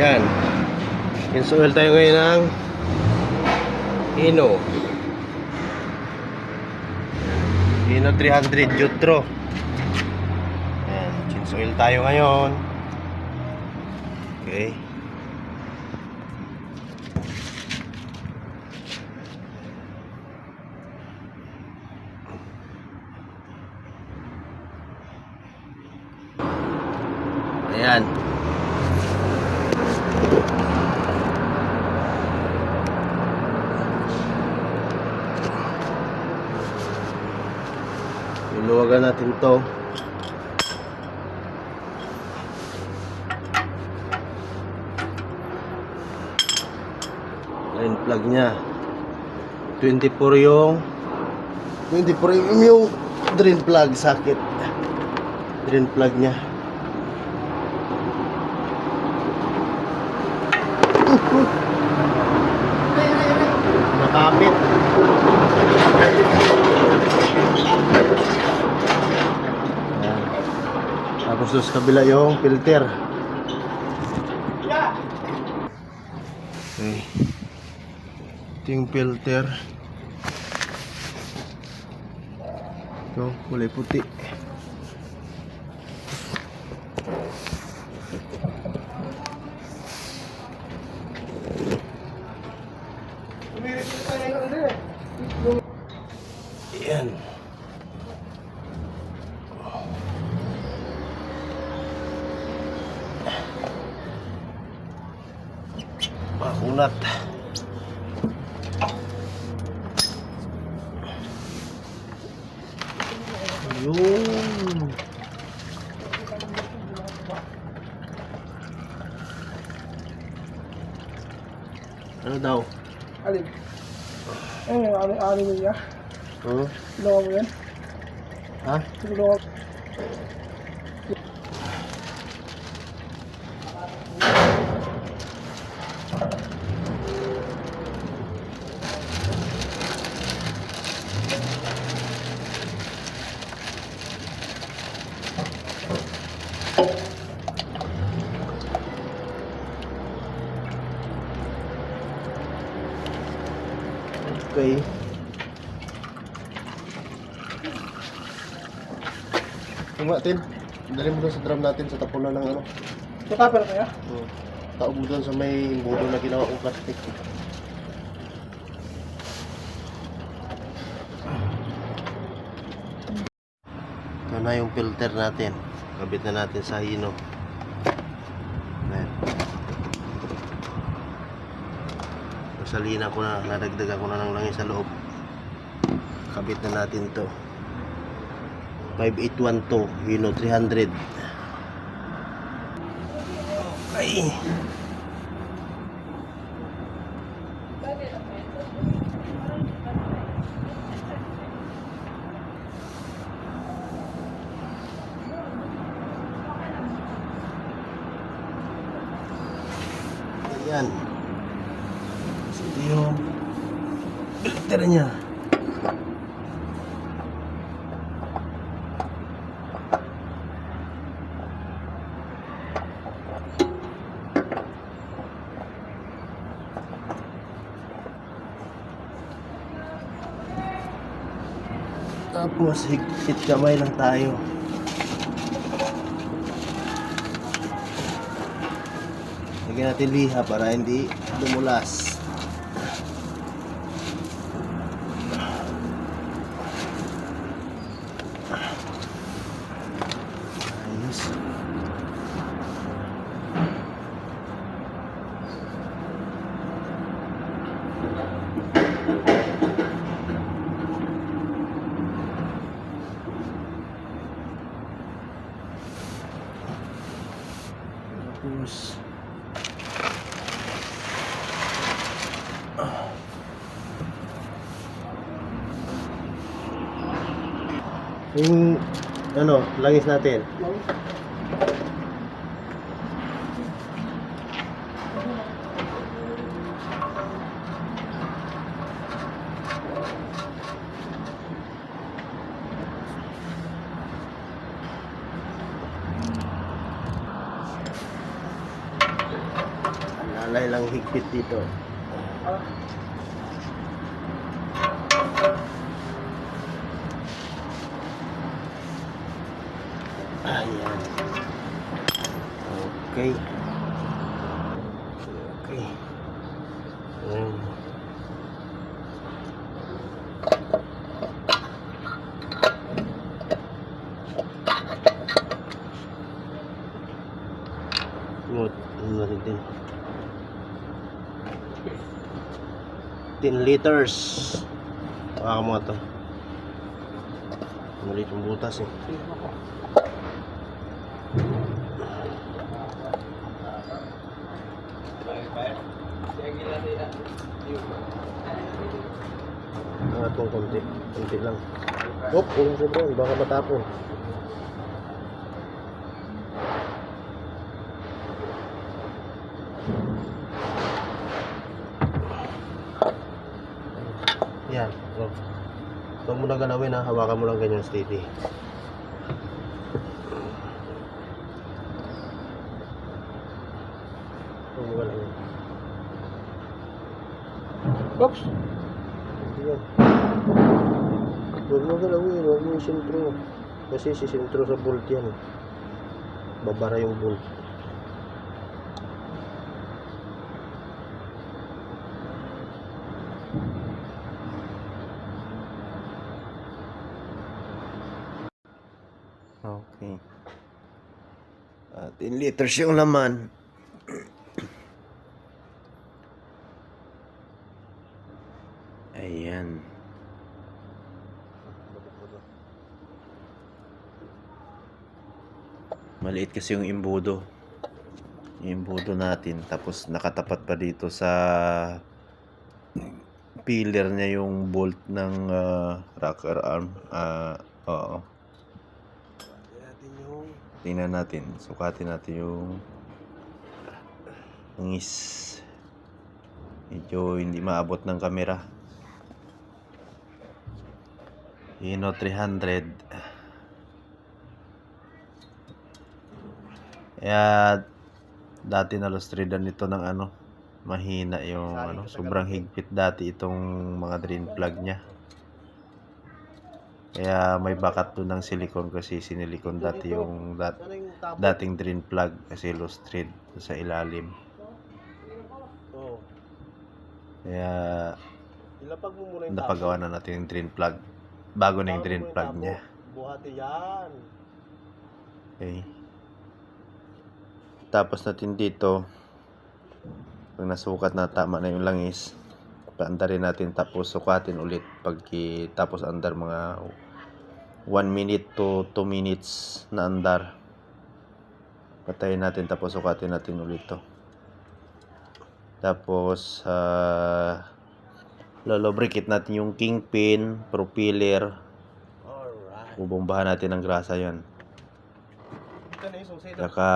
Ayan. Install tayo ngayon ng Hino. Hino 300 Jutro. Ayan. Install tayo ngayon. Okay. Ayan. Iluwagan natin to. Drain plug nya 24 yung drain plug socket. Drain plug nya. Nakapit. Ayan. Tapos doon sa kabila yung filter. Okay. Ito yung filter. Ito, kulay puti. Ayan. Makunat. Yun. Ano daw? Alin? Ayun yung alin niya. Lawang yan. Ha? Lawang. Okay. Tunggu natin. Dali mo doon sa drum natin sa tapunan ng ano. Matapal kaya? Tao mo doon sa may budo na ginawa kong plastic. Ito na yung filter natin. Kabit na natin sa Hino. Ayan. Salina ko na, nadagdagan ko na ng langis sa loob. Kabit na natin to. 5812 Hino 300. Okay. Ayan. Ito yung filter nya. Tapos higpit kamay lang tayo. Lagyan natin liha para hindi dumulas. Ayos. Tapos yung ano, langis natin. Dahil lang higpit dito. Ah, Ayan. Okay. Okay. Ayan. Good. Ano na rin din. 10 liters. Baka mo ito. Maliit yung butas eh. Itong konti. Konti lang. Oh, kulang sa doon. Baka matapon. Yan. Oh. Huwag mo na galawin ha. Hawakan mo lang ganyan steady. Huwag mo galawin. oops. Yan. Huwag mo galawin. Huwag mo isintro. Kasi sisintro sa bolt yan. Babara yung bolt. Okay. 10 liters yung laman. Ayan. Maliit kasi yung imbudo. Yung imbudo natin. Tapos nakatapat pa dito sa pillar niya yung bolt ng rocker arm. Oo. Tingnan natin. Sukatin natin yung ngis. Medyo hindi maabot ng kamera. Hino 300. Kaya dati nalustridan nito ng ano, mahina yung ano, sobrang higpit dati itong mga drain plug niya. Kaya may bakat doon ng silicone kasi sinilikon dati yung dating drain plug kasi lost thread sa ilalim. Kaya napagawa na natin yung drain plug. Bago na yung drain plug niya. Buhati yan. Okay. Tapos natin dito, pag nasukat na tama na yung langis, paandarin natin tapos sukatin ulit tapos andar mga 1 minute to 2 minutes na andar. Patayin natin tapos sukatin natin ulit to. Tapos lulubricate natin yung kingpin, propeller. Bubombahan natin ng grasa yan. Saka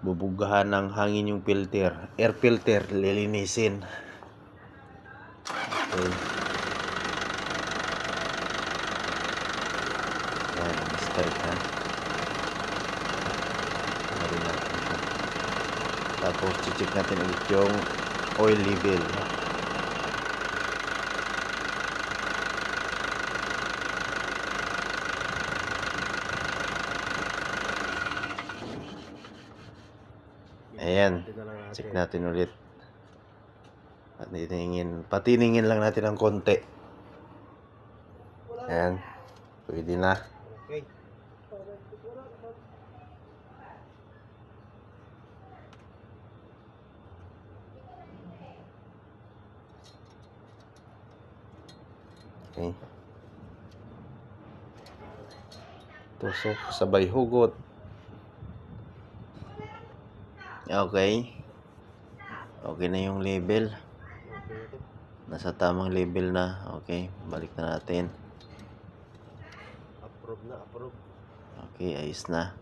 bubugahan ng hangin yung filter, air filter, lilinisin. Okay. Ayan, start na. Tapos check natin ulit yung oil level. Ayan, check natin ulit. Patiningin lang natin ng konti. Ayan, pwede na. Okay. Okay. Tusok, sabay hugot. Okay. Okay na yung label. Nasa tamang label na. Okay, balik na natin. Approve na, approve. Okay, ayos na.